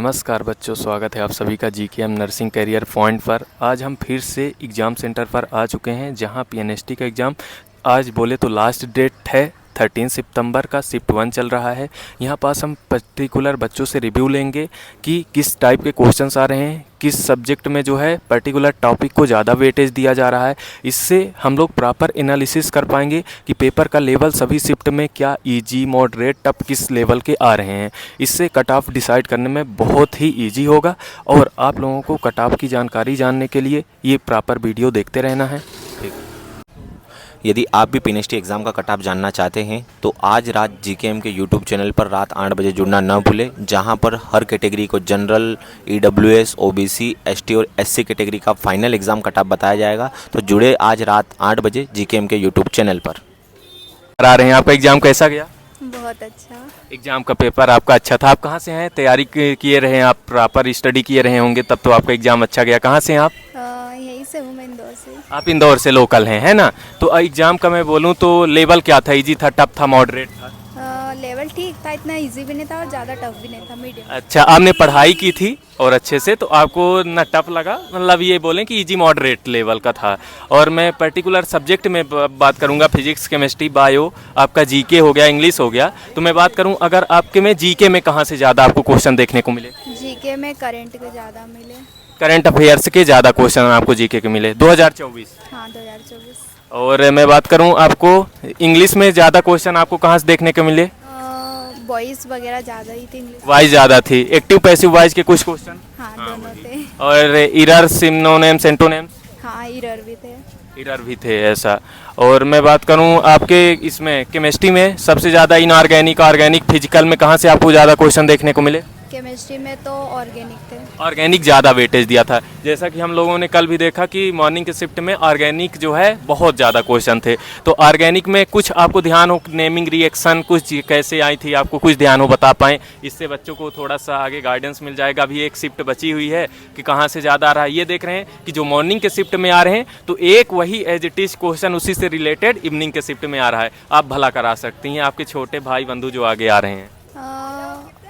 नमस्कार बच्चों, स्वागत है आप सभी का जीकेएम नर्सिंग करियर पॉइंट पर। आज हम फिर से एग्ज़ाम सेंटर पर आ चुके हैं, जहां पीएनएसटी का एग्ज़ाम आज बोले तो लास्ट डेट है 13 सितंबर का। शिफ्ट 1 चल रहा है। यहाँ पास हम पर्टिकुलर बच्चों से रिव्यू लेंगे कि किस टाइप के क्वेश्चंस आ रहे हैं, किस सब्जेक्ट में जो है पर्टिकुलर टॉपिक को ज़्यादा वेटेज दिया जा रहा है। इससे हम लोग प्रॉपर एनालिसिस कर पाएंगे कि पेपर का लेवल सभी शिफ्ट में क्या इजी, मॉडरेट, टफ किस लेवल के आ रहे हैं। इससे कट ऑफ डिसाइड करने में बहुत ही ईजी होगा और आप लोगों को कट ऑफ की जानकारी जानने के लिए ये प्रॉपर वीडियो देखते रहना है। यदि आप भी पीएनएसटी एग्ज़ाम का कट ऑफ जानना चाहते हैं तो आज रात जीकेएम के यूट्यूब चैनल पर रात 8 बजे जुड़ना न भूलें, जहां पर हर कैटेगरी को जनरल, ईडब्ल्यूएस, ओबीसी, एसटी और एससी कैटेगरी का फाइनल एग्ज़ाम कट ऑफ बताया जाएगा। तो जुड़े आज रात 8 बजे जीकेएम के यूट्यूब चैनल पर। आ रहे हैं, आपका एग्ज़ाम कैसा गया? बहुत अच्छा। एग्ज़ाम का पेपर आपका अच्छा था। आप कहाँ से हैं? तैयारी किए रहे हैं, आप प्रॉपर स्टडी किए रहे होंगे, तब तो आपका एग्ज़ाम अच्छा गया। कहाँ से हैं आप? यहीं से हूँ मैं, इंदौर से। आप इंदौर से लोकल हैं, है ना? तो एग्ज़ाम का मैं बोलूँ तो लेवल क्या था? इजी था, टफ था, मॉडरेट था? लेवल ठीक था, इतना इजी भी नहीं था और ज़्यादा टफ भी नहीं था, मीडियम। अच्छा, आपने पढ़ाई की थी और अच्छे से, तो आपको ना टफ लगा, मतलब ये बोलें कि इजी मॉडरेट लेवल का था। और मैं पर्टिकुलर सब्जेक्ट में बात करूंगा, फिजिक्स, केमिस्ट्री, बायो, आपका जीके हो गया, इंग्लिश हो गया। तो मैं बात करूं अगर आपके में जीके में कहाँ से ज़्यादा आपको क्वेश्चन देखने को मिले? जीके में करंट के ज़्यादा मिले। करंट अफेयर्स के ज़्यादा क्वेश्चन आपको जीके के मिले 2024। हाँ, 2024। और मैं बात करूं आपको इंग्लिश में ज़्यादा क्वेश्चन आपको कहाँ से देखने को मिले? वॉइस वगैरह ज़्यादा ही थी इंग्लिश। वाइज ज़्यादा थी, एक्टिव पैसिव वाइज के कुछ क्वेश्चन। हाँ, दोनों थे। और इरर, सिनोनिम्स, एंटोनिम्स। हाँ, इरर भी थे। इरर भी थे, ऐसा। और मैं बात करूं आपके इसमें केमिस्ट्री में सबसे ज़्यादा इनऑर्गेनिक, ऑर्गेनिक, फिजिकल में कहाँ से आपको ज़्यादा क्वेश्चन देखने को मिले? केमिस्ट्री में तो ऑर्गेनिक थे। ऑर्गेनिक ज़्यादा वेटेज दिया था। जैसा कि हम लोगों ने कल भी देखा कि मॉर्निंग के शिफ्ट में ऑर्गेनिक जो है बहुत ज़्यादा क्वेश्चन थे। तो ऑर्गेनिक में कुछ आपको ध्यान हो, नेमिंग रिएक्शन कुछ कैसे आई थी, आपको कुछ ध्यान हो बता पाएँ, इससे बच्चों को थोड़ा सा आगे गाइडेंस मिल जाएगा। अभी एक शिफ्ट बची हुई है कि कहाँ से ज़्यादा आ रहा है। ये देख रहे हैं कि जो मॉर्निंग के शिफ्ट में आ रहे हैं तो एक वही एज इट इज क्वेश्चन उसी से रिलेटेड इवनिंग के शिफ्ट में आ रहा है। आप भला करा सकती हैं आपके छोटे भाई बंधु जो आगे आ रहे हैं।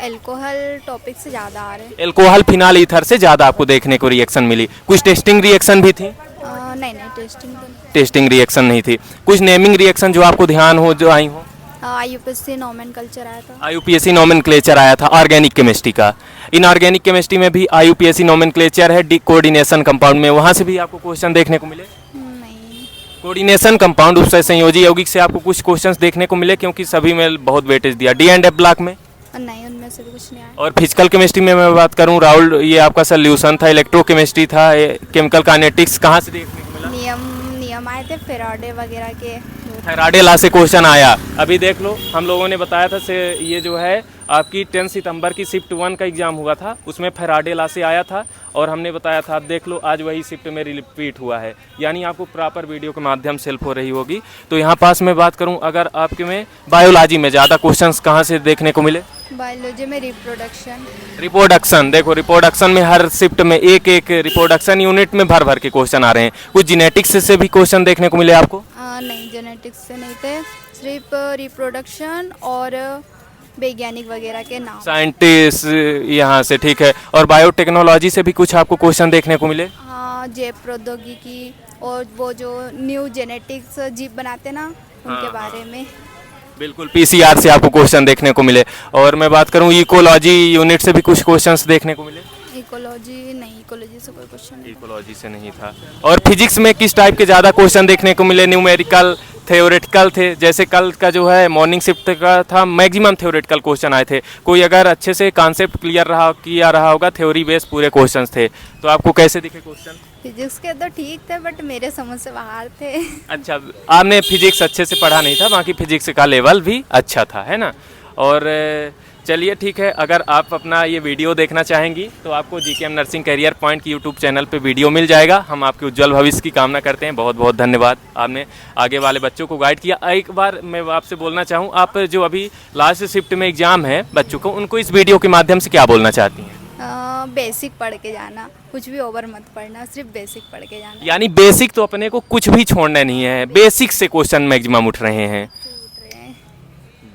एल्कोहल टॉपिक से ज़्यादा आ रहे हैं। एल्कोहल, फिनाल, ईथर से ज़्यादा आपको देखने को रिएक्शन मिली। कुछ टेस्टिंग रिएक्शन भी थी? नहीं, टेस्टिंग तो नहीं। टेस्टिंग रिएक्शन नहीं थी। कुछ नेमिंग रिएक्शन जो आपको ध्यान हो, जो आई हो? आईयूपीएससी नोमेनकल्चर आया था। आईयूपीएससी नोमेनक्लेचर आया था ऑर्गेनिक केमिस्ट्री का। इनऑर्गेनिक केमिस्ट्री में भी आईयूपीएससी नोमेनक्लेचर है, कोऑर्डिनेशन कंपाउंड में, वहाँ से भी आपको क्वेश्चन देखने को मिले? नहीं। कोऑर्डिनेशन कंपाउंड, उससे संयोजी यौगिक से आपको कुछ क्वेश्चंस देखने को मिले, क्योंकि सभी में बहुत वेटेज दिया। डी एंड एफ ब्लॉक में? नहीं, उनमें से भी कुछ नहीं आया। और फिजिकल केमिस्ट्री में मैं बात करूं, राउल, ये आपका सोल्यूशन था। इलेक्ट्रोकेमिस्ट्री था, केमिकल काइनेटिक्स कहाँ से देखने को मिला? नियम आए थे फेराडे वगैरह के। फैराडे लॉ से क्वेश्चन आया। अभी देख लो, हम लोगों ने बताया था से ये जो है आपकी 10 सितंबर की शिफ्ट 1 का एग्जाम हुआ था, उसमें फैराडे लॉ से आया था और हमने बताया था। आप देख लो, आज वही शिफ्ट में रिपीट हुआ है, यानी आपको प्रॉपर वीडियो के माध्यम से हेल्प हो रही होगी। तो यहाँ पास मैं बात करूँ अगर आपके में बायोलॉजी में ज़्यादा क्वेश्चंस कहाँ से देखने को मिले? बायोलॉजी में रिप्रोडक्शन। देखो, रिप्रोडक्शन में हर शिफ्ट में एक एक रिप्रोडक्शन यूनिट में भर भर के क्वेश्चन आ रहे हैं। कुछ जेनेटिक्स से भी क्वेश्चन देखने को मिले आपको? नहीं, जेनेटिक्स से नहीं थे, सिर्फ रिप्रोडक्शन और वैज्ञानिक वगैरह के नाम। साइंटिस्ट यहाँ से, ठीक है। और बायोटेक्नोलॉजी से भी कुछ आपको क्वेश्चन देखने को मिले? हाँ, जैव प्रौद्योगिकी और वो जो न्यू जेनेटिक्स जीव बनाते ना, उनके बारे में। बिल्कुल, पीसीआर से आपको क्वेश्चन देखने को मिले। और मैं बात करूँ इकोलॉजी यूनिट से भी कुछ क्वेश्चंस देखने को मिले? इकोलॉजी नहीं, इकोलॉजी से कोई क्वेश्चन नहीं। इकोलॉजी से नहीं था। और फिजिक्स में किस टाइप के ज़्यादा क्वेश्चन देखने को मिले? न्यूमेरिकल, थ्योरेटिकल थे? जैसे कल का जो है मॉर्निंग शिफ्ट का था, मैक्सिमम थ्योरेटिकल क्वेश्चन आए थे। कोई अगर अच्छे से कॉन्सेप्ट क्लियर किया रहा होगा, थ्योरी बेस पूरे क्वेश्चंस थे। तो आपको कैसे दिखे क्वेश्चन? फिजिक्स के तो ठीक थे, बट मेरे समझ से बाहर थे। अच्छा, आपने फिजिक्स अच्छे से पढ़ा नहीं था, बाकी फिजिक्स का लेवल भी अच्छा था, है ना? और चलिए ठीक है, अगर आप अपना ये वीडियो देखना चाहेंगी तो आपको जीकेएम नर्सिंग करियर पॉइंट की यूट्यूब चैनल पे वीडियो मिल जाएगा। हम आपके उज्जवल भविष्य की कामना करते हैं। बहुत बहुत धन्यवाद, आपने आगे वाले बच्चों को गाइड किया। एक बार मैं आपसे बोलना चाहूँ, आप जो अभी लास्ट शिफ्ट में एग्जाम है बच्चों को, उनको इस वीडियो के माध्यम से क्या बोलना चाहती हैं? बेसिक पढ़ के जाना, कुछ भी ओवर मत पढ़ना, सिर्फ बेसिक पढ़ के जाना। यानी बेसिक तो अपने को कुछ भी छोड़ना नहीं है, बेसिक से क्वेश्चन मैक्सिमम उठ रहे हैं।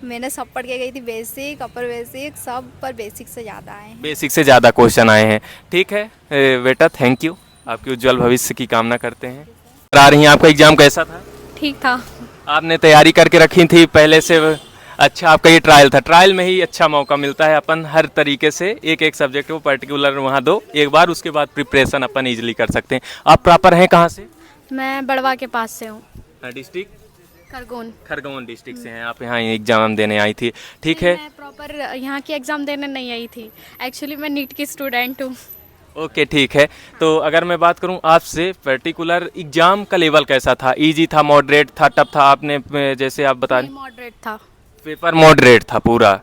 मैंने सब पढ़ के गई थी, बेसिक अपर बेसिक सब, पर बेसिक से ज़्यादा आए हैं। बेसिक से ज़्यादा क्वेश्चन आए हैं। ठीक है बेटा, थैंक यू, आपके उज्जवल भविष्य की कामना करते हैं। आ रही हैं, आपका एग्ज़ाम कैसा था? ठीक था। आपने तैयारी करके रखी थी पहले से? अच्छा, आपका ये ट्रायल था। ट्रायल में ही अच्छा मौका मिलता है, अपन हर तरीके से एक एक सब्जेक्ट को पर्टिकुलर वहाँ दो एक बार, उसके बाद प्रिपरेशन अपन ईजिली कर सकते हैं। आप प्रॉपर हैं कहाँ से? मैं बड़वा के पास से हूँ। डिस्ट्रिक्ट खरगोन। खरगोन डिस्ट्रिक्ट से हैं आप, यहाँ एग्जाम देने आई थी। ठीक है, मैं प्रॉपर यहाँ की एग्ज़ाम देने नहीं आई थी, एक्चुअली मैं नीट की स्टूडेंट हूँ। ओके ठीक है। तो अगर मैं बात करूं आपसे, पर्टिकुलर एग्जाम का लेवल कैसा था? इजी था, मॉडरेट था, टफ था? आपने जैसे आप बता रहे, मॉडरेट था। पेपर मॉडरेट था पूरा।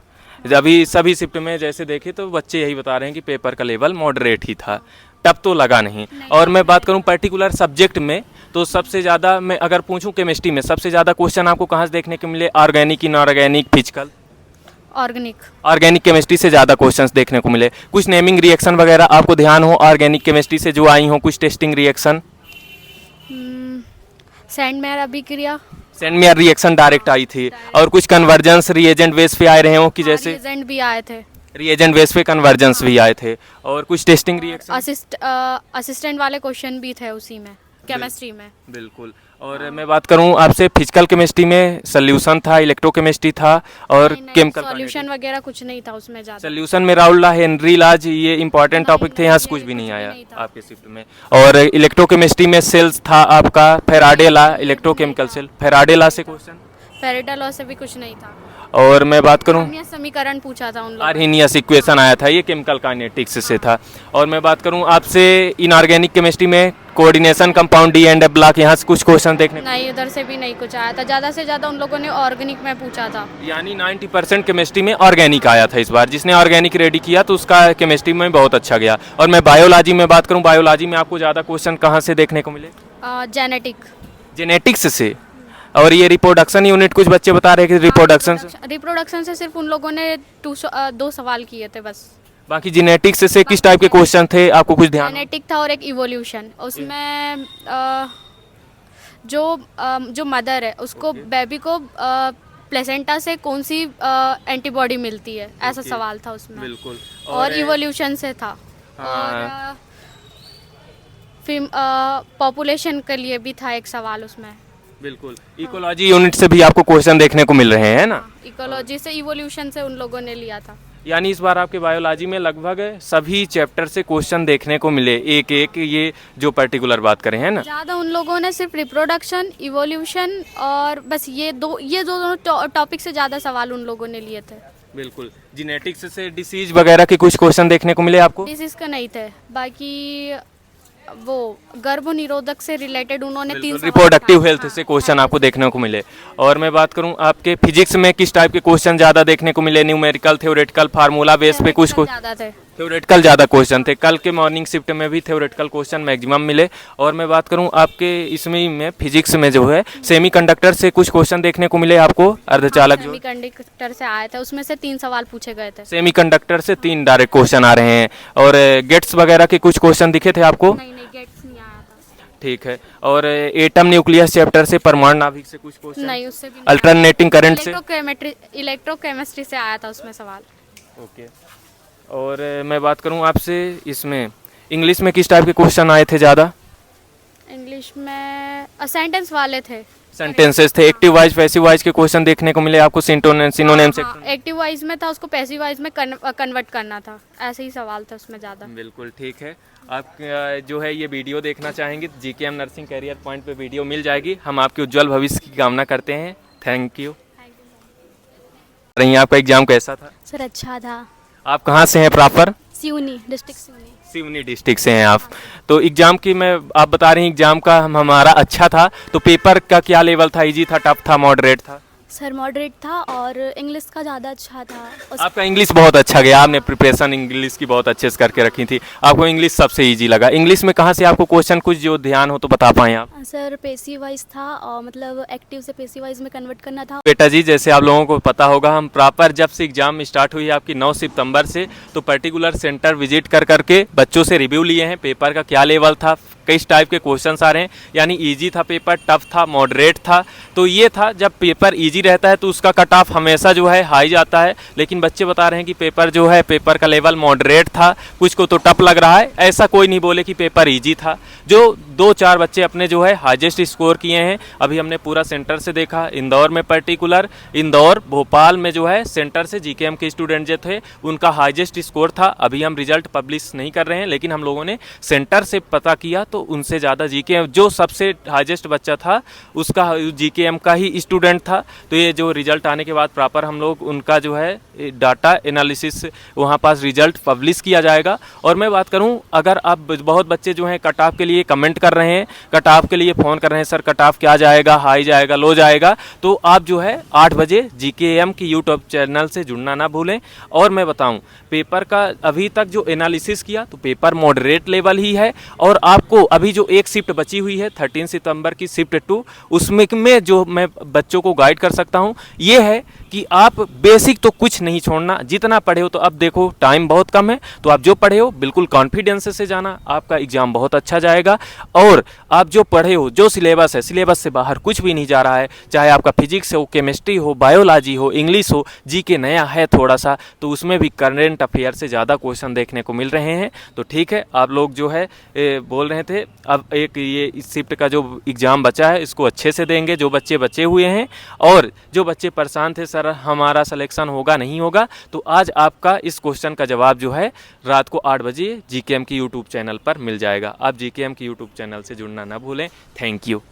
अभी सभी शिफ्ट में जैसे देखे तो बच्चे यही बता रहे हैं कि पेपर का लेवल मॉडरेट ही था, टफ तो लगा नहीं। और मैं बात करूं पर्टिकुलर सब्जेक्ट में, तो सबसे ज़्यादा मैं अगर पूछूं केमिस्ट्री में सबसे ज़्यादा क्वेश्चन आपको कहाँ से देखने को मिले? Organic, inorganic, physical? Organic. Organic chemistry से ज़्यादा क्वेश्चंस देखने को मिले। कुछ नेमिंग रिएक्शन वगैरह आपको ध्यान हो ऑर्गेनिक केमिस्ट्री से जो आई हो, कुछ टेस्टिंग रिएक्शन? सैंडमेयर अभिक्रिया। सेंडमेयर रिएक्शन डायरेक्ट आई थी। और कुछ कन्वर्जेंस रिएजेंट बेस पे आए रहे हो कि जैसे रिएजेंट भी आए थे। रिएजेंट बेस पे कन्वर्जेंस भी आए थे। और कुछ टेस्टिंग रिएक्शन? असिस्टेंट वाले क्वेश्चन भी थे उसी में, केमिस्ट्री में। बिल्कुल। और मैं बात करूं आपसे, फिजिकल केमिस्ट्री में सोल्यूशन था, इलेक्ट्रोकेमिस्ट्री था और केमिकल सॉल्यूशन वगैरह कुछ नहीं था उसमें ज़्यादा। सोल्यूशन में राउल ला, हेनरी लाज, ये इंपॉर्टेंट टॉपिक थे, यहाँ से कुछ भी नहीं आया आपके शिफ्ट में। और इलेक्ट्रोकेमिस्ट्री में सेल्स था आपका, फेराडे ला, इलेक्ट्रोकेमिकल सेल, फेराडे ला से क्वेश्चन? फेराडे लॉ से भी कुछ नहीं था। और मैं बात करूं, आर्नियस समीकरण पूछा था उन लोगों ने। आर्नियस इक्वेशन आया था, ये केमिकल काइनेटिक्स से था। और मैं बात करूं आपसे, इनऑर्गेनिक केमिस्ट्री में coordination, compound D and block, यहाँ से कुछ क्वेश्चन देखने को? नहीं, उधर से भी नहीं कुछ आया था। ज़्यादा से ज़्यादा उन लोगों ने ऑर्गेनिक में पूछा था। यानी 90% केमिस्ट्री में ऑर्गेनिक आया था इस बार। जिसने ऑर्गेनिक रेडी किया तो उसका केमिस्ट्री में बहुत अच्छा गया। और मैं बायोलॉजी में बात करूं, बायोलॉजी में आपको ज़्यादा क्वेश्चन कहाँ से देखने को मिले? जेनेटिक्स से। और ये रिप्रोडक्शन यूनिट, कुछ बच्चे बता रहे हैं कि रिप्रोडक्शन से सिर्फ उन लोगों ने 2 सवाल किए थे बस। बाकी जेनेटिक्स से किस टाइप के क्वेश्चन थे, आपको कुछ ध्यान? जेनेटिक था और एक इवोल्यूशन। उसमें जो मदर है उसको, बेबी को प्लेसेंटा से कौन सी एंटीबॉडी मिलती है, ऐसा सवाल था उसमें। बिल्कुल। और इवोल्यूशन से था। और फिर पॉपुलेशन के लिए भी था एक सवाल उसमें। बिल्कुल। इकोलॉजी यूनिट से भी आपको क्वेश्चन देखने को मिल रहे हैं ना? इकोलॉजी से, इवोल्यूशन से उन लोगों ने लिया था। यानी इस बार आपके बायोलॉजी में लगभग सभी चैप्टर से क्वेश्चन देखने को मिले, एक एक, ये जो पर्टिकुलर बात करें, है ना? ज़्यादा उन लोगों ने सिर्फ रिप्रोडक्शन, इवोल्यूशन और बस ये दो टॉपिक से ज़्यादा सवाल उन लोगों ने लिए थे। बिल्कुल। जेनेटिक्स से डिसीज वगैरह के कुछ क्वेश्चन देखने को मिले आपको? डिसीज का नहीं थे, बाकी वो गर्भ निरोधक से रिलेटेड उन्होंने 3 सवाल रिप्रोडक्टिव हेल्थ से क्वेश्चन आपको देखने को मिले। और मैं बात करूं आपके फिजिक्स में किस टाइप के क्वेश्चन ज़्यादा देखने को मिले? न्यूमेरिकल, थ्योरेटिकल, फार्मूला बेस पे कुछ ज़्यादा थे। थ्योरेटिकल ज़्यादा क्वेश्चन थे। कल के मॉर्निंग शिफ्ट में भी थ्योरेटिकल क्वेश्चन मैक्सिमम मिले। और मैं बात करूं आपके इसमें में फिजिक्स में जो है सेमीकंडक्टर से कुछ क्वेश्चन देखने को मिले आपको, अर्धचालक जो सेमीकंडक्टर से आया था, उसमें से 3 सवाल पूछे गए थे। सेमीकंडक्टर से 3 डायरेक्ट क्वेश्चन आ रहे हैं। और गेट्स वगैरह के कुछ क्वेश्चन दिखे थे आपको? नहीं, गेट्स नहीं आया था। ठीक है। और एटम न्यूक्लियस चैप्टर से, परमाणु नाभिक से कुछ क्वेश्चन? नहीं, उससे भी। अल्टरनेटिंग करंट से? इलेक्ट्रोकेमिस्ट्री से आया था उसमें सवाल। ओके। और मैं बात करूं आपसे, इसमें इंग्लिश में किस टाइप के क्वेश्चन आए थे ज़्यादा? इंग्लिश में सेंटेंस वाले थे। सेंटेंसेस थे। एक्टिव वाइज, पैसिव वाइज के क्वेश्चन देखने को मिले आपको? सिनोनिम से? एक्टिव वाइज में था, उसको पैसिव वाइज में कन्वर्ट करना था, ऐसे ही सवाल था उसमें ज़्यादा। बिल्कुल ठीक है। आप जो है ये वीडियो देखना चाहेंगे, जीकेएम नर्सिंग करियर पॉइंट पे वीडियो मिल जाएगी। हम आपके उज्जवल भविष्य की कामना करते हैं। Thank you. रही आपका एग्जाम कैसा था? सर अच्छा था। आप कहाँ से हैं proper? Seoni district. Seoni district से हैं आप। तो एग्ज़ाम की आप बता रही हैं एग्ज़ाम का हमारा अच्छा था, तो पेपर का क्या लेवल था? इजी था, टफ था, मॉडरेट था? सर मॉडरेट था और इंग्लिश का ज़्यादा अच्छा था। आपका इंग्लिश बहुत अच्छा गया, आपने प्रिपरेशन इंग्लिश की बहुत अच्छे से करके रखी थी, आपको इंग्लिश सबसे इजी लगा। इंग्लिश में कहाँ से आपको क्वेश्चन कुछ जो ध्यान हो तो बता पाएँ आप? सर पैसिव वाइज था, और मतलब एक्टिव से पैसिव वाइज में कन्वर्ट करना था। बेटा जी, जैसे आप लोगों को पता होगा, हम प्रॉपर जब से एग्ज़ाम स्टार्ट हुई है आपकी 9 सितंबर से, तो पर्टिकुलर सेंटर विजिट कर करके बच्चों से रिव्यू लिए हैं, पेपर का क्या लेवल था, किस टाइप के क्वेश्चंस आ रहे हैं, यानी इजी था पेपर, टफ था, मॉडरेट था। तो ये था, जब पेपर इजी रहता है तो उसका कट ऑफ हमेशा जो है हाई जाता है, लेकिन बच्चे बता रहे हैं कि पेपर जो है, पेपर का लेवल मॉडरेट था, कुछ को तो टफ लग रहा है। ऐसा कोई नहीं बोले कि पेपर ईजी था। जो 2-4 बच्चे अपने जो है हाईएस्ट स्कोर किए हैं, अभी हमने पूरा सेंटर से देखा, इंदौर में पर्टिकुलर, इंदौर भोपाल में जो है सेंटर से जीकेएम के स्टूडेंट जो थे उनका हाईएस्ट स्कोर था। अभी हम रिजल्ट पब्लिश नहीं कर रहे हैं, लेकिन हम लोगों ने सेंटर से पता किया तो उनसे ज़्यादा जीकेएम, जो सबसे हाईएस्ट बच्चा था उसका जीकेएम का ही स्टूडेंट था। तो ये जो रिजल्ट आने के बाद प्रॉपर हम लोग उनका जो है डाटा एनालिसिस वहाँ पास रिजल्ट पब्लिश किया जाएगा। और मैं बात करूँ, अगर आप बहुत बच्चे जो हैं कट ऑफ के लिए कमेंट कर रहे हैं, कट ऑफ के लिए फ़ोन कर रहे हैं, सर कट ऑफ क्या जाएगा, हाई जाएगा, लो जाएगा, तो आप जो है 8 बजे जीकेएम की यूट्यूब चैनल से जुड़ना ना भूलें। और मैं बताऊं, पेपर का अभी तक जो एनालिसिस किया तो पेपर मॉडरेट लेवल ही है। और आपको अभी जो एक शिफ्ट बची हुई है 13 सितंबर की शिफ्ट 2, उसमें में जो मैं बच्चों को गाइड कर सकता हूं ये है कि आप बेसिक तो कुछ नहीं छोड़ना, जितना पढ़े हो, तो अब देखो टाइम बहुत कम है, तो आप जो पढ़े हो बिल्कुल कॉन्फिडेंस से जाना, आपका एग्जाम बहुत अच्छा जाएगा। और आप जो पढ़े हो, जो सिलेबस है, सिलेबस से बाहर कुछ भी नहीं जा रहा है, चाहे आपका फिजिक्स हो, केमिस्ट्री हो, बायोलॉजी हो, इंग्लिश हो, जीके नया है थोड़ा सा, तो उसमें भी करंट अफेयर से ज़्यादा क्वेश्चन देखने को मिल रहे हैं। तो ठीक है, आप लोग जो है बोल रहे थे, अब एक ये इस शिफ्ट का जो एग्ज़ाम बचा है इसको अच्छे से देंगे, जो बच्चे बचे हुए हैं। और जो बच्चे परेशान थे, सर हमारा सिलेक्शन होगा नहीं होगा, तो आज आपका इस क्वेश्चन का जवाब जो है रात को 8 बजे जीकेएम की यूट्यूब चैनल पर मिल जाएगा। आप जीकेएम की यूट्यूब चैनल से जुड़ना ना भूलें। Thank you.